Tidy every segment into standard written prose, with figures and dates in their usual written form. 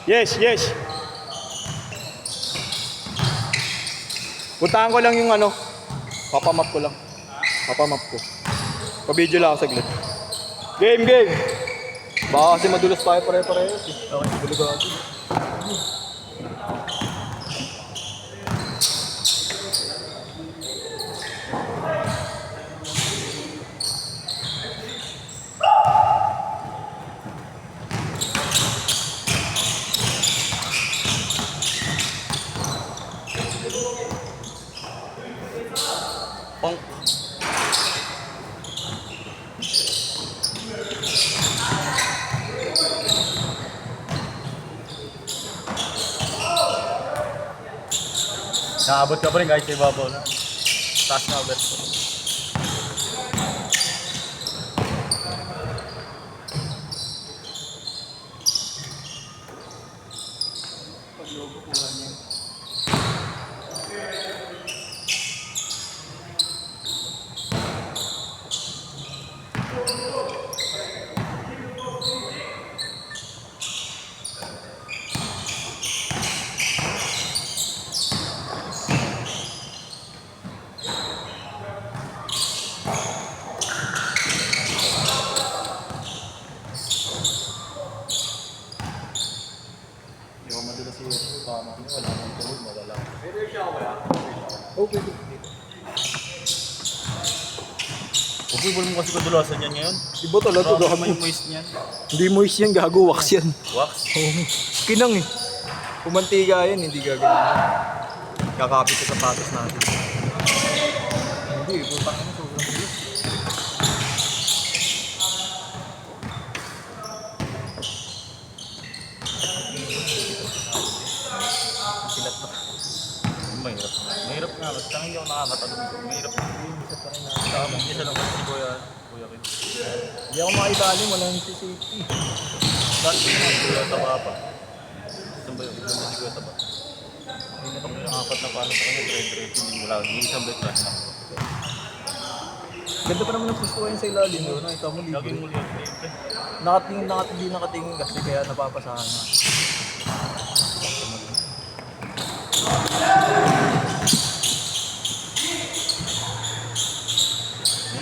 Yes, yes. Puntahan ko lang yung ano. Papamap ko lang. Papamap ko. Pa-video lang ako saglit. Game, game. Baka kasi madulas tayo pare-parehas eh. Okay, delikado. Pong. Naabot ka pa rin kahit sa ibabaw na. Taas na agad. Yung madalas yung pama ko wala nang tulog, mawala. Pwede siya ako kaya? Okay. Okay, wala mo kasi kadulasan yan ngayon. Iba talaga gago. May moist niyan. Hindi moist yan, gago. Wax yan. Wax? Oo. Kinang eh. Pumantiga yan, hindi gaganyan. Kakapit sa sapatos natin. Hindi, putang ano, sobrang bilis. Silat pa. Mahirap. Mahirap nga. Basta hindi ako nakakatalong. Mahirap. Isa pa rin natin. Tama. Isa lang kasi si Kuya Kin. Hindi ako makaibalim. Walang si safety. Dati ko nga. Kuya Taba pa. Isang ba yung si Kuya Taba? Hindi na kami ng apat na paano sa kanya. Dire-dire. Hindi mo lang. Hindi isang bet kasi na. Ganda pa naman ang pusto yun sa ilalim. Nakita mo libre. Laging muli yung libre. Hindi nakatingin kasi kaya napapasahan na.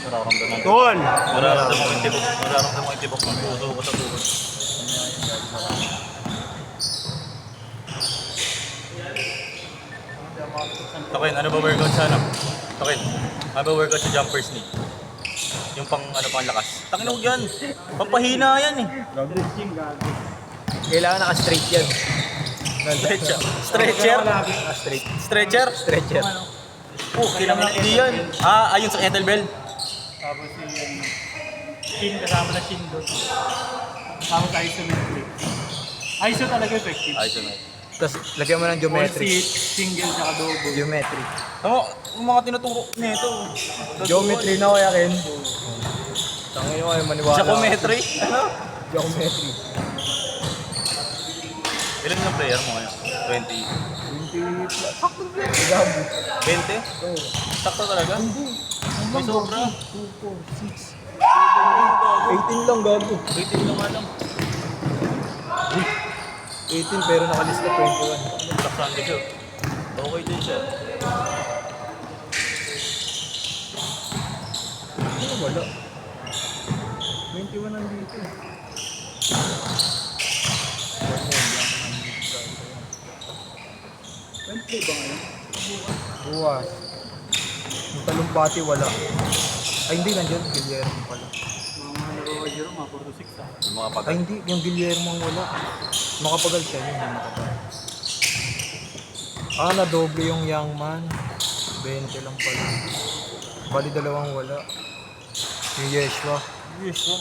Nararamdaman ko. Doon! Nararamdaman ko yung tibok. Nararamdaman ko yung tibok ng puso ko sa tuhod. Tokin, ano ba workout sa ano? Tokin, ano ba workout sa jumpers knee? Yung pang ano pang lakas. Takin mo yan! Pampahina yan eh! Kailangan naka-straight yan. Stretcher? Stretcher? Stretcher? Stretcher. Oh, kailangan hindi yan. Ayun sa kettlebell. Tapos yung shin, kasama na shin doon. Kasama sa isometric. Iso talaga effective. Isometric. Tapos lagyan mo ng geometry. All seat, single, tsaka double. Geometry. Tama, yung mga tinuturo nito. Geometry na kaya Ken. Tangin nyo kayo maniwala. Geometry? Ano? Geometry. Ilan ng player mo ngayon? 20? 20 plus. Sakto na Gabi. 20? Oo. Sakto talaga? Hindi. May sobra. 2, 4, 6. 18 lang gago. 18 lang nga lang. 18 pero nakalista 21. Saksan ka siya. Okay din siya. Ano wala? 21 nandito. Wednesday ba ngayon? Buwas. Yung talumpati wala. Ay hindi, nandiyan. Guillermo pala. Mga naro-zero, mga 4 to 6 ah. Yung mga Ay pagod. hindi, yung Guillermo ang wala. Makapagal siya, yun yung makapagal. Na doble yung young man. 20 lang pala. Bali dalawang wala. Yung Yeshua. Yes, no?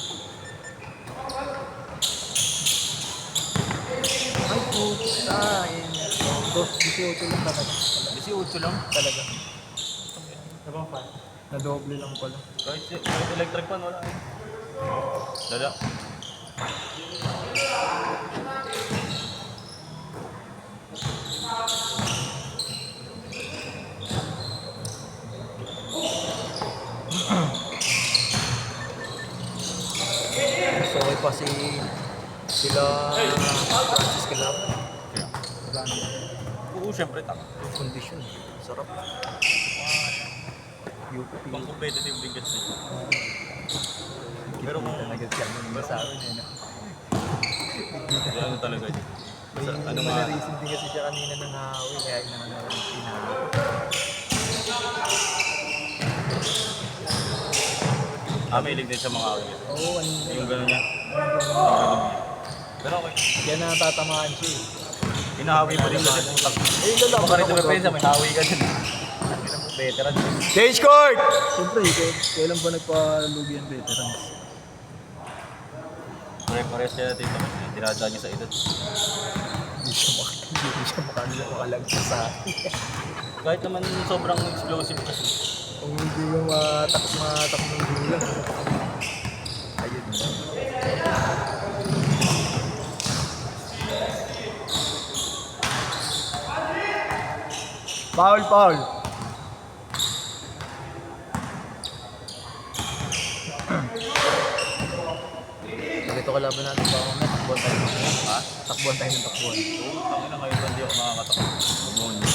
Ay puta. 18 lang talaga. 18 lang. Talaga. Sabang 5. Na doble lang pala. Kahit electric pan, wala eh. Dada. So, pa sila Francis Calab. Oo, syempre, taka. Condition. Sarap. UP. Pang competitive din kasi. Pero kung talaga siya yung sa akin eh. Kaya ano talaga yun. Basta, ano nga, Reason din kasi siya kanina ng hawi kaya inangan na rin pinahawi. mahilig din sa mga awin. Oo, Yung gano'n niya. Yung gano'n niya. Pero okay. yan na tatamaan siya eh. Hinahawi mo rin kasi putak. Eh, lalaban Baka rin ako depensa, gago. may hawi ka din. Veteran. Stage court! Siyempre, kailan ba nagpalugi ang veterans? Pare-pares kaya dito. Dinadaan niya sa edad. Hindi siya makalagsa sa akin. Kahit naman sobrang explosive kasi. Kung hindi mo matak ng gulang. Ayun. Foul, foul. Ito kalaban natin pa ako na takbuhan tayo. Ha? Takbuhan tayo ng takbuhan. Oo, tangin na ngayon hindi ako nakakatakot. Demonyo.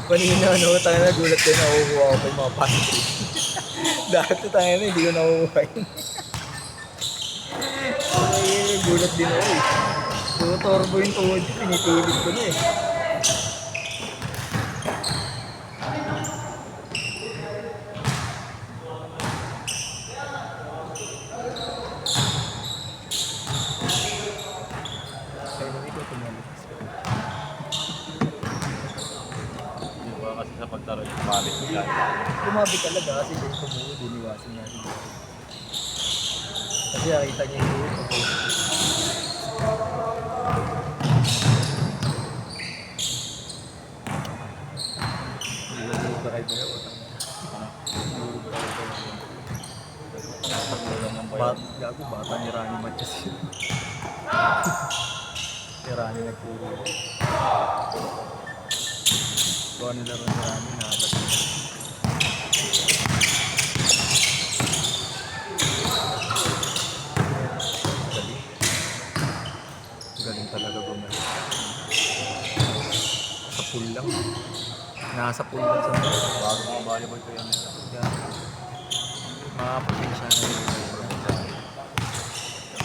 Kanina, tayo na gulat tayo nakukuha ko pa yung mga pantry. Dati tayo na, hindi ko nakukuha yun. Ay, gulat din ako eh. Turbo yung tuhod ko, pinitulid ko na eh. Kaya hindi ko tumalik. Di ba kasi sa pagtaro yung kumabit mo dyan. Kumabi talaga kasi dyan tumuho, diniwasan niya rin. Kasi nakita niya yung tuhod. Nilulog ka kayo ba yun? Nilulog ka kayo ba yun? Kulang ng bayan. Gago, bata ni Rani Matias yun. Si Rani nagpuro. Kung ano laro ni Rani, nakalat niya. Galing. Galing talaga bumalik. Sa pool lang. Nasa pool lang sa mga. Bago mga volleyball ko yan. Mga probinsya na yun.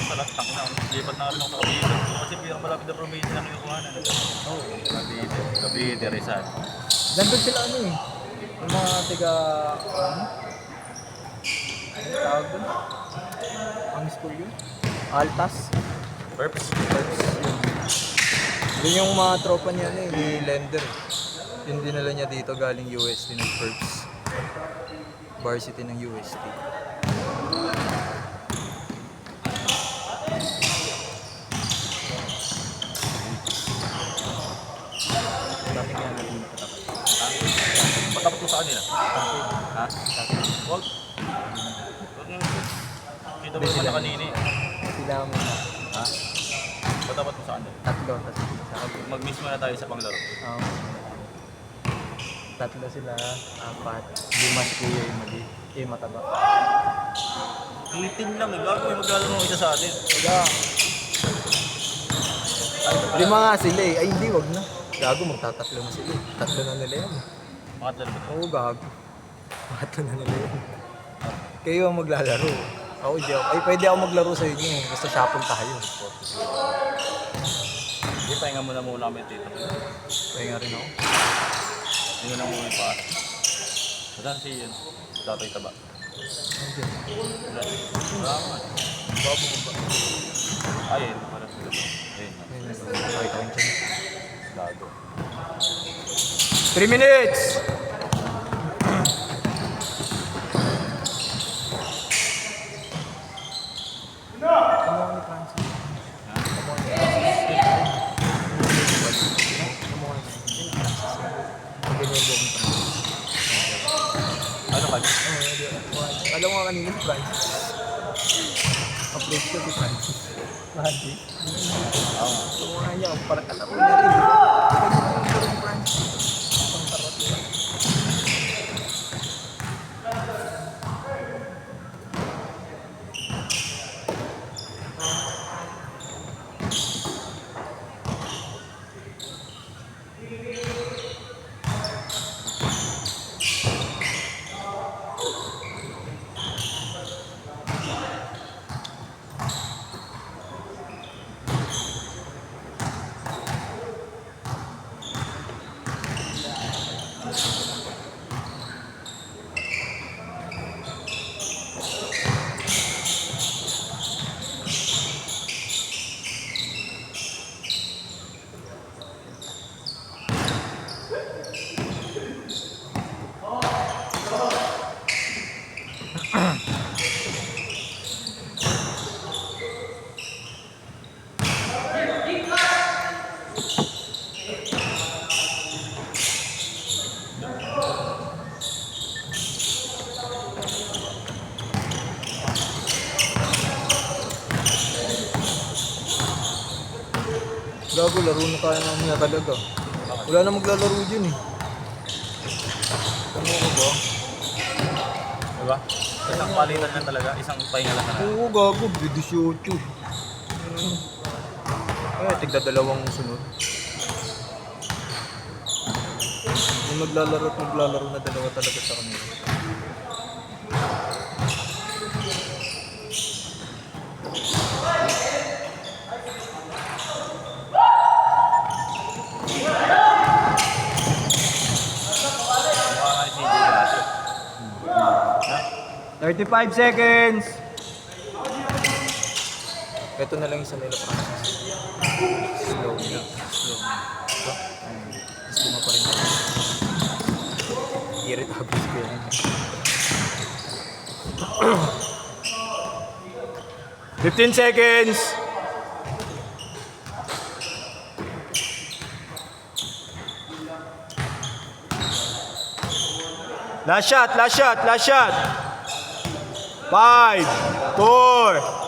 Sa lahat, na. Lipat na kami ng Cavite. Kasi malapit na probinsya na kinukuhanan. Oo. Cavite. Cavite, Rizal. Nandun sila ano eh. Yung mga tiga, ano? Ano tawag doon? Ang school yun? Altas? Purpose. Yun yung mga tropa niya ano eh, ni Lender. Yung dinala niya dito galing UST ng Perps. Varsity ng UST. Dati kaya natin nakatapat. Patapot mo sa kanila. Ha? Wag. Kita mo naman na kanini. Sila muna. Ha? Patapot mo sa kanila. Tatlo, tapos sa Mag-miss muna tayo sa panglaro. tatlo sila, apat. Dimas kuya yung mali. Eh, mataba. 18 lang. Gago may maglalaro ng isa sa atin. Kaya, lima nga sila eh. Ay, hindi, wag na. Gago, magtatatlo na sila eh. Tatlo na nila yan. Mga dalawa. Oo, gago. Tatlo na nila yan. Kayo ang maglalaro. Ako, di ako. Ay, pwede ako maglaro sa inyo. Basta shopping tayo. Hindi, pahinga muna kami dito. Kaya nga rin ako. Yun ang muna pa. Saan si yun? Tatay taba. Wala nga. Babo ko ba? Ay, yun pala sila. Ayun. Okay, kain siya. Gago. 3 minutes! Ano ni Francis? Ha? Ano ni Francis? Ano ka? Alam mo kanina si Francis. Approach ko si Francis. Francis? Oo. Tumungan niya, parang alam ko na rin. Ganyan yung Francis. Ang tarot nila. Gago, laro na tayo mamaya talaga. Wala na maglalaro dyan eh. Ano ko ba? Diba? Isang palitan lang talaga, isang pahinga lang talaga. Oo, gago, 18. Ay, tigda dalawang sunod. Yung maglalaro at maglalaro na dalawa talaga sa kanila. Mukha nga si CJ dati. 35 seconds! Ito na lang isa nila practice. Slow na. Slow na. Gusto mo pa rin. Irritable ko yan. "15 seconds! Last shot, last shot, last shot! 5, 4,